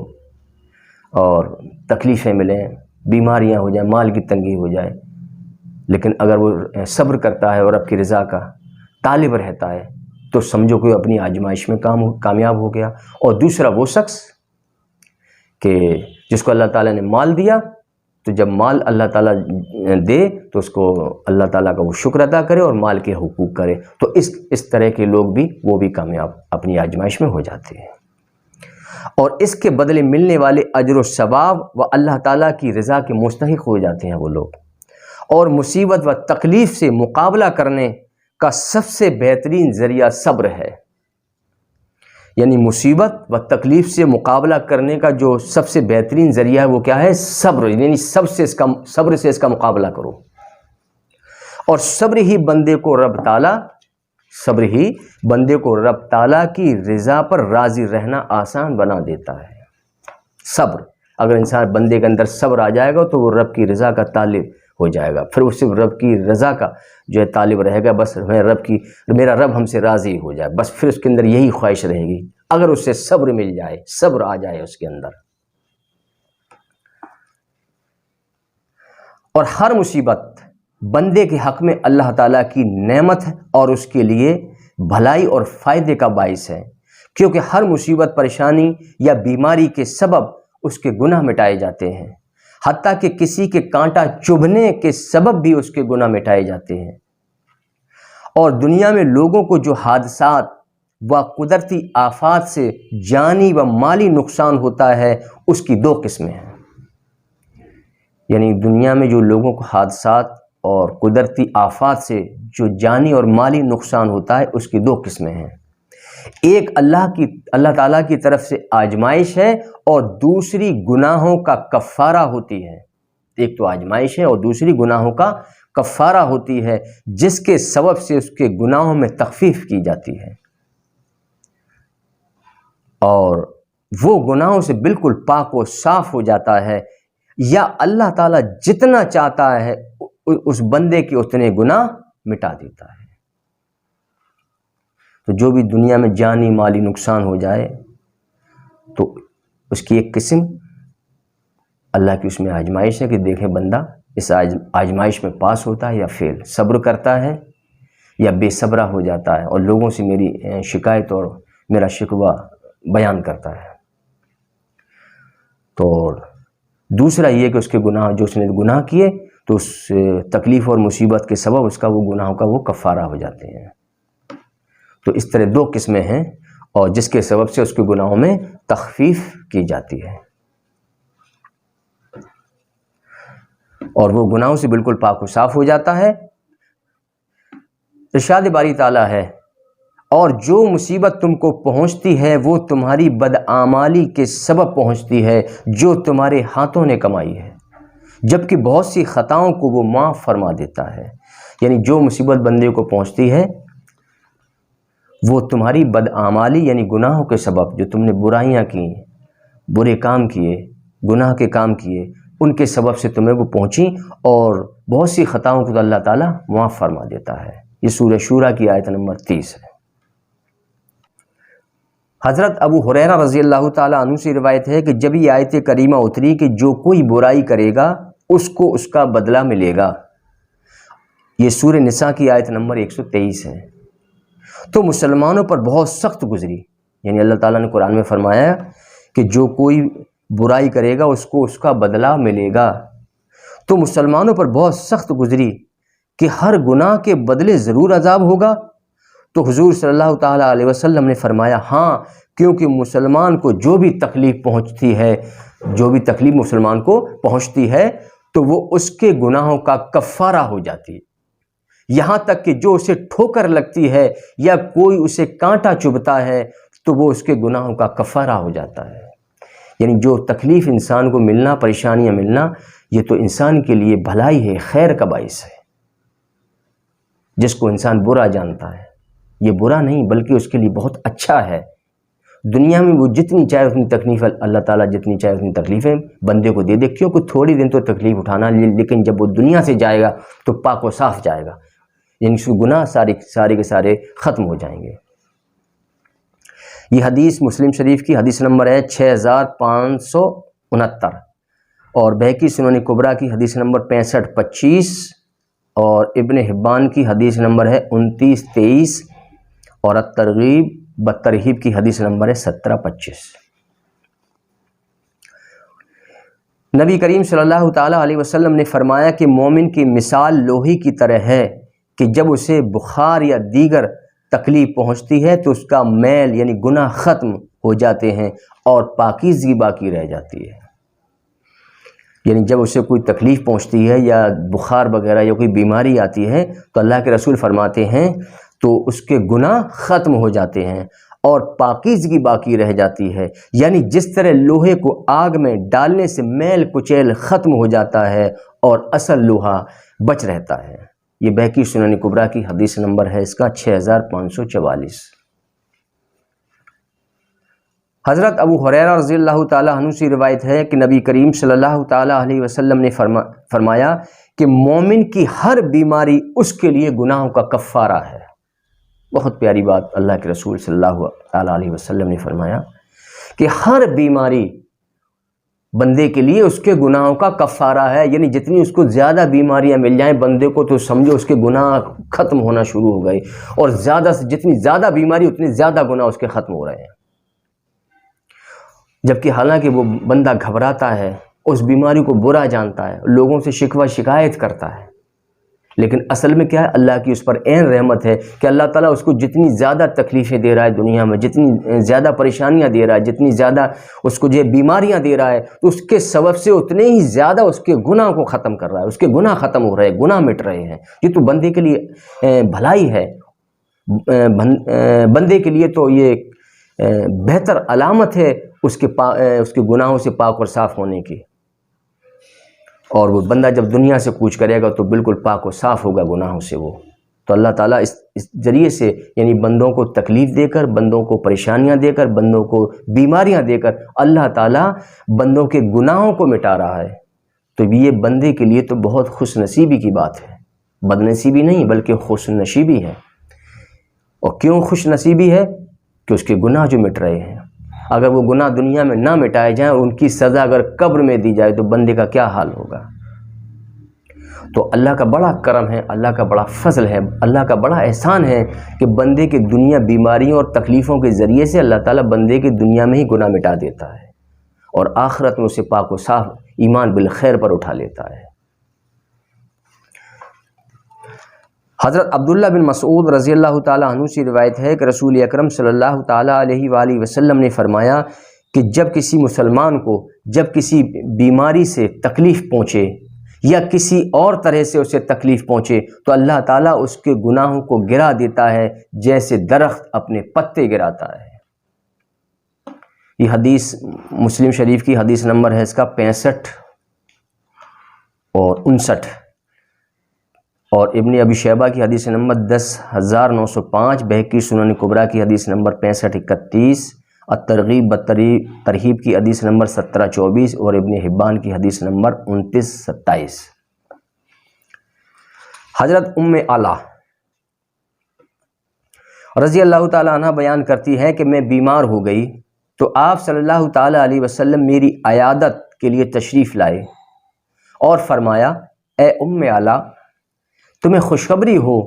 اور تکلیفیں ملیں، بیماریاں ہو جائیں، مال کی تنگی ہو جائے، لیکن اگر وہ صبر کرتا ہے اور رب کی رضا کا طالب رہتا ہے تو سمجھو کہ اپنی آزمائش میں کامیاب ہو گیا۔ اور دوسرا وہ شخص کہ جس کو اللہ تعالیٰ نے مال دیا، تو جب مال اللہ تعالیٰ دے تو اس کو اللہ تعالیٰ کا وہ شکر ادا کرے اور مال کے حقوق کرے، تو اس طرح کے لوگ بھی وہ بھی کامیاب اپنی آزمائش میں ہو جاتے ہیں، اور اس کے بدلے ملنے والے اجر و ثواب و اللہ تعالیٰ کی رضا کے مستحق ہو جاتے ہیں وہ لوگ۔ اور مصیبت و تکلیف سے مقابلہ کرنے کا سب سے بہترین ذریعہ صبر ہے، یعنی مصیبت و تکلیف سے مقابلہ کرنے کا جو سب سے بہترین ذریعہ ہے وہ کیا ہے؟ صبر، یعنی صبر سے اس کا مقابلہ کرو. اور صبر ہی بندے کو رب تعالیٰ کی رضا پر راضی رہنا آسان بنا دیتا ہے. صبر، اگر انسان بندے کے اندر صبر آ جائے گا تو وہ رب کی رضا کا طالب ہو جائے گا. پھر وہ صرف رب کی رضا کا جو ہے طالب رہے گا. بس میرا رب ہم سے راضی ہو جائے، بس پھر اس کے اندر یہی خواہش رہے گی. اگر اس سے صبر مل جائے، صبر آ جائے اس کے اندر. اور ہر مصیبت بندے کے حق میں اللہ تعالیٰ کی نعمت ہے اور اس کے لیے بھلائی اور فائدے کا باعث ہے، کیونکہ ہر مصیبت، پریشانی یا بیماری کے سبب اس کے گناہ مٹائے جاتے ہیں. حتیٰ کہ کسی کے کانٹا چبھنے کے سبب بھی اس کے گناہ مٹائے جاتے ہیں. اور دنیا میں لوگوں کو جو حادثات و قدرتی آفات سے جانی و مالی نقصان ہوتا ہے اس کی دو قسمیں ہیں. یعنی دنیا میں جو لوگوں کو حادثات اور قدرتی آفات سے جو جانی اور مالی نقصان ہوتا ہے اس کی دو قسمیں ہیں. ایک اللہ تعالیٰ کی طرف سے آزمائش ہے اور دوسری گناہوں کا کفارہ ہوتی ہے. ایک تو آزمائش ہے اور دوسری گناہوں کا کفارہ ہوتی ہے، جس کے سبب سے اس کے گناہوں میں تخفیف کی جاتی ہے اور وہ گناہوں سے بالکل پاک و صاف ہو جاتا ہے، یا اللہ تعالیٰ جتنا چاہتا ہے اس بندے کے اتنے گناہ مٹا دیتا ہے. تو جو بھی دنیا میں جانی مالی نقصان ہو جائے تو اس کی ایک قسم اللہ کی اس میں آزمائش ہے کہ دیکھیں بندہ اس آزمائش میں پاس ہوتا ہے یا فیل، صبر کرتا ہے یا بے صبرہ ہو جاتا ہے اور لوگوں سے میری شکایت اور میرا شکوہ بیان کرتا ہے. تو دوسرا یہ کہ اس کے گناہ، جو اس نے گناہ کیے تو اس تکلیف اور مصیبت کے سبب اس کا وہ گناہوں کا وہ کفارہ ہو جاتے ہیں. تو اس طرح دو قسمیں ہیں اور جس کے سبب سے اس کے گناہوں میں تخفیف کی جاتی ہے اور وہ گناہوں سے بالکل پاک و صاف ہو جاتا ہے. ارشاد باری تعالیٰ ہے، اور جو مصیبت تم کو پہنچتی ہے وہ تمہاری بدعمالی کے سبب پہنچتی ہے جو تمہارے ہاتھوں نے کمائی ہے، جبکہ بہت سی خطاؤں کو وہ معاف فرما دیتا ہے. یعنی جو مصیبت بندے کو پہنچتی ہے وہ تمہاری بدعمالی یعنی گناہوں کے سبب، جو تم نے برائیاں کی، برے کام کیے، گناہ کے کام کیے، ان کے سبب سے تمہیں وہ پہنچی اور بہت سی خطاؤں کو تو اللہ تعالیٰ معاف فرما دیتا ہے. یہ سورہ شورى کی آیت نمبر 30 ہے. حضرت ابو ہریرہ رضی اللہ تعالیٰ عنہ سے روایت ہے کہ جب یہ آیت کریمہ اتری کہ جو کوئی برائی کرے گا اس کو اس کا بدلہ ملے گا، یہ سورہ نساء کی آیت نمبر 123 ہے، تو مسلمانوں پر بہت سخت گزری. یعنی اللہ تعالیٰ نے قرآن میں فرمایا کہ جو کوئی برائی کرے گا اس کو اس کا بدلہ ملے گا. تو مسلمانوں پر بہت سخت گزری کہ ہر گناہ کے بدلے ضرور عذاب ہوگا. تو حضور صلی اللہ تعالیٰ علیہ وسلم نے فرمایا ہاں، کیونکہ مسلمان کو جو بھی تکلیف پہنچتی ہے، جو بھی تکلیف مسلمان کو پہنچتی ہے تو وہ اس کے گناہوں کا کفارہ ہو جاتی ہے. یہاں تک کہ جو اسے ٹھوکر لگتی ہے یا کوئی اسے کانٹا چبھتا ہے تو وہ اس کے گناہوں کا کفارہ ہو جاتا ہے. یعنی جو تکلیف انسان کو ملنا، پریشانیاں ملنا، یہ تو انسان کے لیے بھلائی ہے، خیر کا باعث ہے. جس کو انسان برا جانتا ہے، یہ برا نہیں بلکہ اس کے لیے بہت اچھا ہے. دنیا میں وہ جتنی چاہے اتنی تکلیف، اللہ تعالیٰ جتنی چاہے اتنی تکلیفیں بندے کو دے دے، کیونکہ تھوڑی دن تو تکلیف اٹھانا، لیکن جب وہ دنیا سے جائے گا تو پاک و صاف جائے گا. یعنی اس کے گناہ سارے کے سارے ختم ہو جائیں گے. یہ حدیث مسلم شریف کی حدیث نمبر ہے 6569 اور بہقی سنن کبریٰ کی حدیث نمبر 6525 اور ابن حبان کی حدیث نمبر ہے 2923 اور الترغیب بالترہیب کی حدیث نمبر ہے 1725. نبی کریم صلی اللہ تعالیٰ علیہ وسلم نے فرمایا کہ مومن کی مثال لوہے کی طرح ہے کہ جب اسے بخار یا دیگر تکلیف پہنچتی ہے تو اس کا میل یعنی گناہ ختم ہو جاتے ہیں اور پاکیزگی باقی رہ جاتی ہے. یعنی جب اسے کوئی تکلیف پہنچتی ہے یا بخار وغیرہ یا کوئی بیماری آتی ہے تو اللہ کے رسول فرماتے ہیں تو اس کے گناہ ختم ہو جاتے ہیں اور پاکیزگی باقی رہ جاتی ہے، یعنی جس طرح لوہے کو آگ میں ڈالنے سے میل کچیل ختم ہو جاتا ہے اور اصل لوہا بچ رہتا ہے۔ یہ بہقی سنن کبریٰ کی حدیث نمبر ہے اس کا 6544۔ حضرت ابو ہریرہ رضی اللہ تعالیٰ عنہ سے روایت ہے کہ نبی کریم صلی اللہ تعالیٰ علیہ وسلم نے فرمایا کہ مومن کی ہر بیماری اس کے لیے گناہوں کا کفارہ ہے۔ بہت پیاری بات اللہ کے رسول صلی اللہ تعالیٰ علیہ وسلم نے فرمایا کہ ہر بیماری بندے کے لیے اس کے گناہوں کا کفارہ ہے، یعنی جتنی اس کو زیادہ بیماریاں مل جائیں بندے کو تو سمجھو اس کے گناہ ختم ہونا شروع ہو گئے، اور زیادہ سے جتنی زیادہ بیماری اتنے زیادہ گناہ اس کے ختم ہو رہے ہیں۔ جبکہ حالانکہ وہ بندہ گھبراتا ہے، اس بیماری کو برا جانتا ہے، لوگوں سے شکوہ شکایت کرتا ہے، لیکن اصل میں کیا ہے؟ اللہ کی اس پر عین رحمت ہے کہ اللہ تعالیٰ اس کو جتنی زیادہ تکلیفیں دے رہا ہے دنیا میں، جتنی زیادہ پریشانیاں دے رہا ہے، جتنی زیادہ اس کو جو بیماریاں دے رہا ہے، تو اس کے سبب سے اتنے ہی زیادہ اس کے گناہ کو ختم کر رہا ہے، اس کے گناہ ختم ہو رہے ہیں، گناہ مٹ رہے ہیں۔ یہ تو بندے کے لیے بھلائی ہے، بندے کے لیے تو یہ بہتر علامت ہے اس کے گناہوں سے پاک اور صاف ہونے کی، اور وہ بندہ جب دنیا سے کوچ کرے گا تو بالکل پاک و صاف ہوگا گناہوں سے وہ۔ تو اللہ تعالیٰ اس ذریعے سے یعنی بندوں کو تکلیف دے کر، بندوں کو پریشانیاں دے کر، بندوں کو بیماریاں دے کر اللہ تعالیٰ بندوں کے گناہوں کو مٹا رہا ہے۔ تو یہ بندے کے لیے تو بہت خوش نصیبی کی بات ہے، بد نصیبی نہیں بلکہ خوش نصیبی ہے۔ اور کیوں خوش نصیبی ہے؟ کہ اس کے گناہ جو مٹ رہے ہیں۔ اگر وہ گناہ دنیا میں نہ مٹائے جائیں اور ان کی سزا اگر قبر میں دی جائے تو بندے کا کیا حال ہوگا؟ تو اللہ کا بڑا کرم ہے، اللہ کا بڑا فضل ہے، اللہ کا بڑا احسان ہے کہ بندے کے دنیا بیماریوں اور تکلیفوں کے ذریعے سے اللہ تعالیٰ بندے کے دنیا میں ہی گناہ مٹا دیتا ہے، اور آخرت میں اسے پاک و صاف ایمان بالخیر پر اٹھا لیتا ہے۔ حضرت عبداللہ بن مسعود رضی اللہ تعالیٰ عنہ سے روایت ہے کہ رسول اکرم صلی اللہ تعالیٰ علیہ وآلہ وسلم نے فرمایا کہ جب کسی مسلمان کو جب کسی بیماری سے تکلیف پہنچے یا کسی اور طرح سے اسے تکلیف پہنچے تو اللہ تعالیٰ اس کے گناہوں کو گرا دیتا ہے جیسے درخت اپنے پتے گراتا ہے۔ یہ حدیث مسلم شریف کی حدیث نمبر ہے اس کا 65 اور 59، اور ابن ابی شیبہ کی حدیث نمبر 10905، بہقی سنن کبریٰ کی حدیث نمبر 6531، الترغیب ترہیب کی حدیث نمبر 1724، اور ابن حبان کی حدیث نمبر 2927۔ حضرت ام علا رضی اللہ تعالیٰ عنہ بیان کرتی ہے کہ میں بیمار ہو گئی تو آپ صلی اللہ تعالیٰ علیہ وسلم میری عیادت کے لیے تشریف لائے اور فرمایا، اے ام علا، تمہیں خوشخبری ہو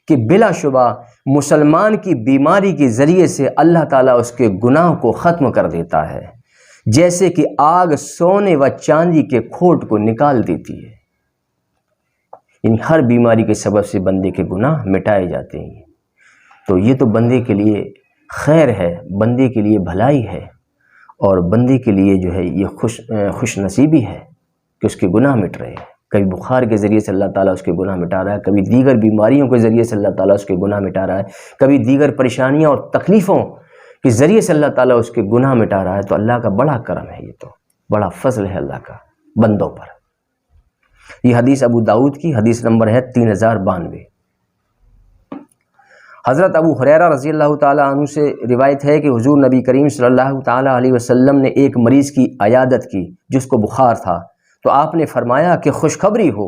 کہ بلا شبہ مسلمان کی بیماری کے ذریعے سے اللہ تعالیٰ اس کے گناہ کو ختم کر دیتا ہے، جیسے کہ آگ سونے و چاندی کے کھوٹ کو نکال دیتی ہے۔ یعنی ہر بیماری کے سبب سے بندے کے گناہ مٹائے جاتے ہیں۔ تو یہ تو بندے کے لیے خیر ہے، بندے کے لیے بھلائی ہے، اور بندے کے لیے جو ہے یہ خوش نصیبی ہے کہ اس کے گناہ مٹ رہے ہیں۔ کبھی بخار کے ذریعے سے اللہ تعالیٰ اس کے گناہ مٹا رہا ہے، کبھی دیگر بیماریوں کے ذریعے سے اللہ تعالیٰ اس کے گناہ مٹا رہا ہے، کبھی دیگر پریشانیاں اور تکلیفوں کے ذریعے سے اللہ تعالیٰ اس کے گناہ مٹا رہا ہے۔ تو اللہ کا بڑا کرم ہے، یہ تو بڑا فضل ہے اللہ کا بندوں پر۔ یہ حدیث ابو داؤد کی حدیث نمبر ہے 3092۔ حضرت ابو ہریرہ رضی اللہ تعالیٰ عنہ سے روایت ہے کہ حضور نبی کریم صلی اللہ تعالیٰ علیہ وسلم نے ایک مریض کی عیادت کی جس کو بخار تھا، تو آپ نے فرمایا کہ خوشخبری ہو،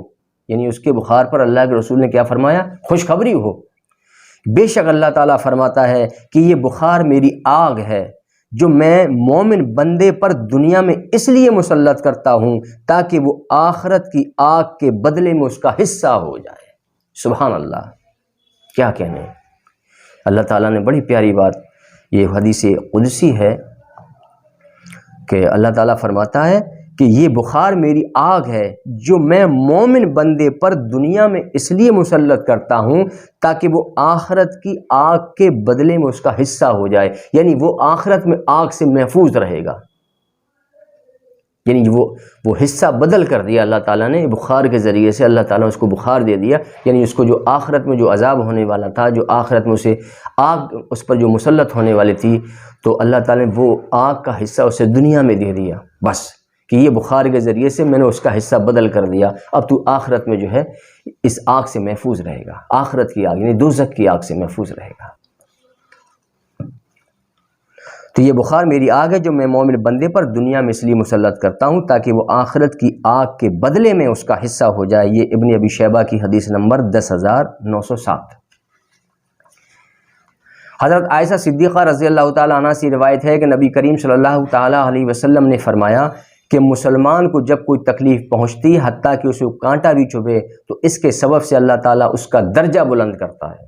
یعنی اس کے بخار پر اللہ کے رسول نے کیا فرمایا؟ خوشخبری ہو، بے شک اللہ تعالیٰ فرماتا ہے کہ یہ بخار میری آگ ہے جو میں مومن بندے پر دنیا میں اس لیے مسلط کرتا ہوں تاکہ وہ آخرت کی آگ کے بدلے میں اس کا حصہ ہو جائے۔ سبحان اللہ، کیا کہنے۔ اللہ تعالیٰ نے بڑی پیاری بات، یہ حدیث قدسی ہے کہ اللہ تعالیٰ فرماتا ہے کہ یہ بخار میری آگ ہے جو میں مومن بندے پر دنیا میں اس لیے مسلط کرتا ہوں تاکہ وہ آخرت کی آگ کے بدلے میں اس کا حصہ ہو جائے، یعنی وہ آخرت میں آگ سے محفوظ رہے گا۔ یعنی وہ حصہ بدل کر دیا اللہ تعالیٰ نے بخار کے ذریعے سے، اللہ تعالیٰ نے اس کو بخار دے دیا، یعنی اس کو جو آخرت میں جو عذاب ہونے والا تھا، جو آخرت میں اسے آگ اس پر جو مسلط ہونے والی تھی، تو اللہ تعالیٰ نے وہ آگ کا حصہ اسے دنیا میں دے دیا، بس کہ یہ بخار کے ذریعے سے میں نے اس کا حصہ بدل کر دیا، اب تو آخرت میں جو ہے اس آگ سے محفوظ رہے گا، آخرت کی آگ یعنی دوزخ کی آگ سے محفوظ رہے گا۔ تو یہ بخار میری آگ ہے جو میں مومن بندے پر دنیا میں اس لیے مسلط کرتا ہوں تاکہ وہ آخرت کی آگ کے بدلے میں اس کا حصہ ہو جائے۔ یہ ابن ابی شیبہ کی حدیث نمبر 10907۔ حضرت عائشہ صدیقہ رضی اللہ تعالیٰ عنہ سے روایت ہے کہ نبی کریم صلی اللہ تعالیٰ علیہ وسلم نے فرمایا کہ مسلمان کو جب کوئی تکلیف پہنچتی ہے حتیٰ کہ اسے کانٹا بھی چبھے تو اس کے سبب سے اللہ تعالیٰ اس کا درجہ بلند کرتا ہے،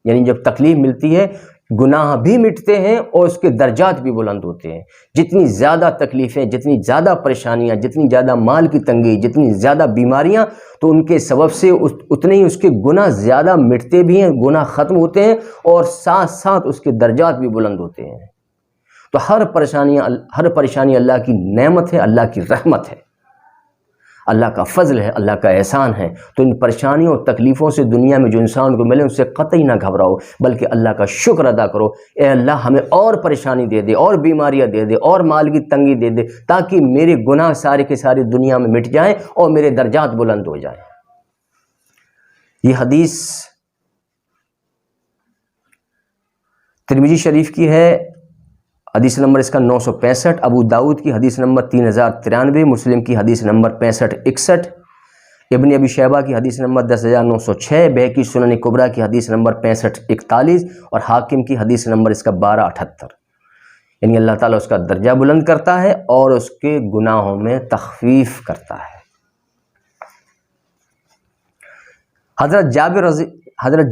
یعنی جب تکلیف ملتی ہے گناہ بھی مٹتے ہیں اور اس کے درجات بھی بلند ہوتے ہیں۔ جتنی زیادہ تکلیفیں، جتنی زیادہ پریشانیاں، جتنی زیادہ مال کی تنگی، جتنی زیادہ بیماریاں، تو ان کے سبب سے اتنے ہی اس کے گناہ زیادہ مٹتے بھی ہیں، گناہ ختم ہوتے ہیں اور ساتھ ساتھ اس کے درجات بھی بلند ہوتے ہیں۔ تو ہر پریشانی اللہ کی نعمت ہے، اللہ کی رحمت ہے، اللہ کا فضل ہے، اللہ کا احسان ہے۔ تو ان پریشانیوں اور تکلیفوں سے دنیا میں جو انسان کو ملے ان سے قطعی نہ گھبراؤ، بلکہ اللہ کا شکر ادا کرو، اے اللہ ہمیں اور پریشانی دے دے، اور بیماریاں دے دے، اور مال کی تنگی دے دے، تاکہ میرے گناہ سارے کے سارے دنیا میں مٹ جائیں اور میرے درجات بلند ہو جائیں۔ یہ حدیث ترمذی شریف کی ہے، حدیث نمبر اس کا 965، ابو داؤد کی حدیث نمبر 3093، مسلم کی حدیث نمبر 6561، ابن ابی شیبہ کی حدیث نمبر 10906، بہقی سنن کبریٰ کی حدیث نمبر 6541 اور حاکم کی حدیث نمبر اس کا 1278۔ یعنی اللہ تعالیٰ اس کا درجہ بلند کرتا ہے اور اس کے گناہوں میں تخفیف کرتا ہے۔ حضرت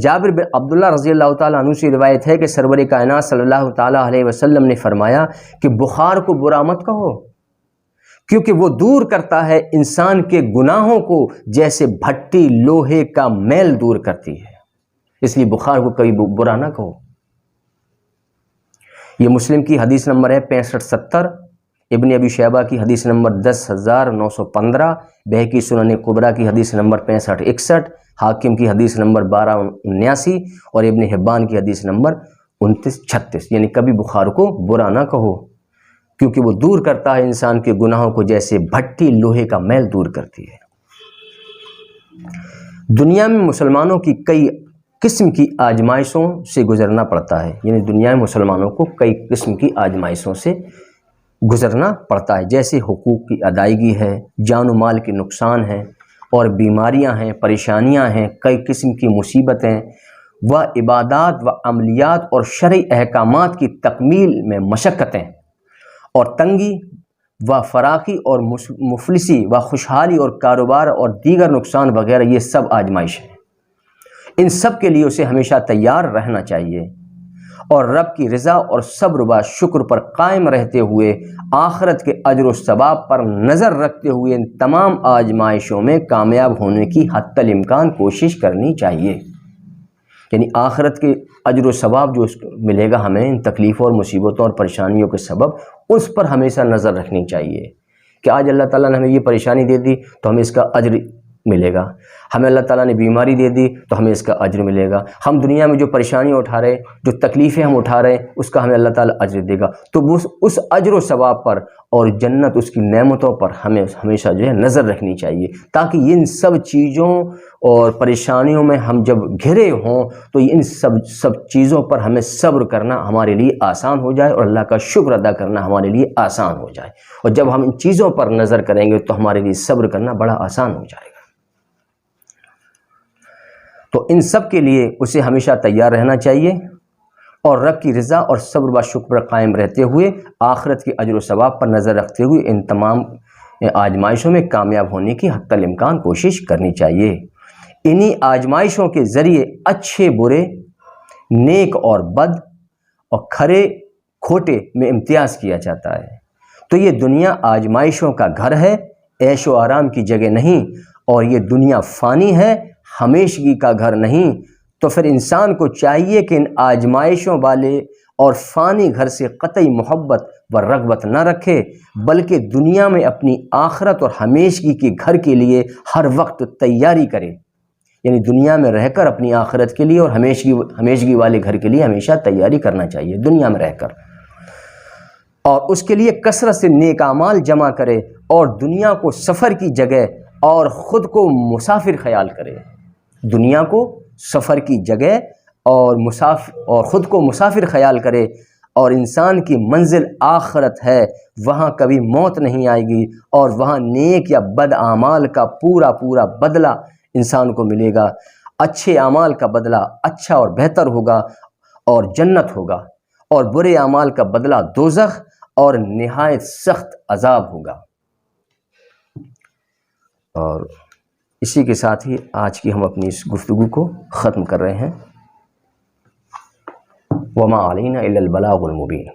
جابر بن عبداللہ رضی اللہ تعالیٰ عنہ سے روایت ہے کہ سرور کائنات صلی اللہ تعالیٰ علیہ وسلم نے فرمایا کہ بخار کو برا مت کہو، کیونکہ وہ دور کرتا ہے انسان کے گناہوں کو جیسے بھٹی لوہے کا میل دور کرتی ہے، اس لیے بخار کو کبھی برا نہ کہو۔ یہ مسلم کی حدیث نمبر ہے 6570، ابن ابی شیبہ کی حدیث نمبر 10915، بہقی سنن کبریٰ کی حدیث نمبر 6561، حاکم کی حدیث نمبر 1279 اور ابن حبان کی حدیث نمبر 2936۔ یعنی کبھی بخار کو برا نہ کہو کیونکہ وہ دور کرتا ہے انسان کے گناہوں کو جیسے بھٹی لوہے کا میل دور کرتی ہے۔ دنیا میں مسلمانوں کی کئی قسم کی آزمائشوں سے گزرنا پڑتا ہے، یعنی دنیا میں مسلمانوں کو کئی قسم کی آزمائشوں سے گزرنا پڑتا ہے، جیسے حقوق کی ادائیگی ہے، جان و مال کے نقصان ہیں، اور بیماریاں ہیں، پریشانیاں ہیں، کئی قسم کی مصیبتیں و عبادات و عملیات اور شرعی احکامات کی تکمیل میں مشقتیں اور تنگی و فراخی اور مفلسی و خوشحالی اور کاروبار اور دیگر نقصان وغیرہ، یہ سب آزمائش ہیں۔ ان سب کے لیے اسے ہمیشہ تیار رہنا چاہیے اور رب کی رضا اور صبر و شکر پر قائم رہتے ہوئے آخرت کے اجر و ثواب پر نظر رکھتے ہوئے ان تمام آزمائشوں میں کامیاب ہونے کی حتی الامکان کوشش کرنی چاہیے۔ یعنی آخرت کے اجر و ثواب جو ملے گا ہمیں ان تکلیفوں اور مصیبتوں اور پریشانیوں کے سبب، اس پر ہمیشہ نظر رکھنی چاہیے کہ آج اللہ تعالیٰ نے ہمیں یہ پریشانی دے دی تو ہمیں اس کا اجر ملے گا، ہمیں اللہ تعالیٰ نے بیماری دے دی تو ہمیں اس کا اجر ملے گا، ہم دنیا میں جو پریشانیاں اٹھا رہے، جو تکلیفیں ہم اٹھا رہے ہیں، اس کا ہمیں اللہ تعالیٰ اجر دے گا۔ تو اس اجر و ثواب پر اور جنت اس کی نعمتوں پر ہمیں ہمیشہ جو ہے نظر رکھنی چاہیے، تاکہ ان سب چیزوں اور پریشانیوں میں ہم جب گھرے ہوں تو ان سب چیزوں پر ہمیں صبر کرنا ہمارے لیے آسان ہو جائے اور اللہ کا شکر ادا کرنا ہمارے لیے آسان ہو جائے۔ اور جب ہم ان چیزوں پر نظر کریں گے تو ہمارے لیے صبر کرنا بڑا آسان ہو جائے گا۔ تو ان سب کے لیے اسے ہمیشہ تیار رہنا چاہیے اور رب کی رضا اور صبر و شکر پر قائم رہتے ہوئے آخرت کے اجر و ثواب پر نظر رکھتے ہوئے ان تمام آزمائشوں میں کامیاب ہونے کی حتی الامکان کوشش کرنی چاہیے۔ انہی آزمائشوں کے ذریعے اچھے برے، نیک اور بد اور کھرے کھوٹے میں امتیاز کیا جاتا ہے۔ تو یہ دنیا آزمائشوں کا گھر ہے، عیش و آرام کی جگہ نہیں، اور یہ دنیا فانی ہے، ہمیشگی کا گھر نہیں۔ تو پھر انسان کو چاہیے کہ ان آزمائشوں والے اور فانی گھر سے قطعی محبت و رغبت نہ رکھے، بلکہ دنیا میں اپنی آخرت اور ہمیشگی کے گھر کے لیے ہر وقت تیاری کرے، یعنی دنیا میں رہ کر اپنی آخرت کے لیے اور ہمیشگی والے گھر کے لیے ہمیشہ تیاری کرنا چاہیے دنیا میں رہ کر، اور اس کے لیے کثرت سے نیک اعمال جمع کرے اور دنیا کو سفر کی جگہ اور خود کو مسافر خیال کرے، دنیا کو سفر کی جگہ اور خود کو مسافر خیال کرے، اور انسان کی منزل آخرت ہے، وہاں کبھی موت نہیں آئے گی، اور وہاں نیک یا بد اعمال کا پورا بدلہ انسان کو ملے گا، اچھے اعمال کا بدلہ اچھا اور بہتر ہوگا اور جنت ہوگا، اور برے اعمال کا بدلہ دوزخ اور نہایت سخت عذاب ہوگا۔ اور اسی کے ساتھ ہی آج کی ہم اپنی اس گفتگو کو ختم کر رہے ہیں۔ وما علینا الا البلاغ المبین۔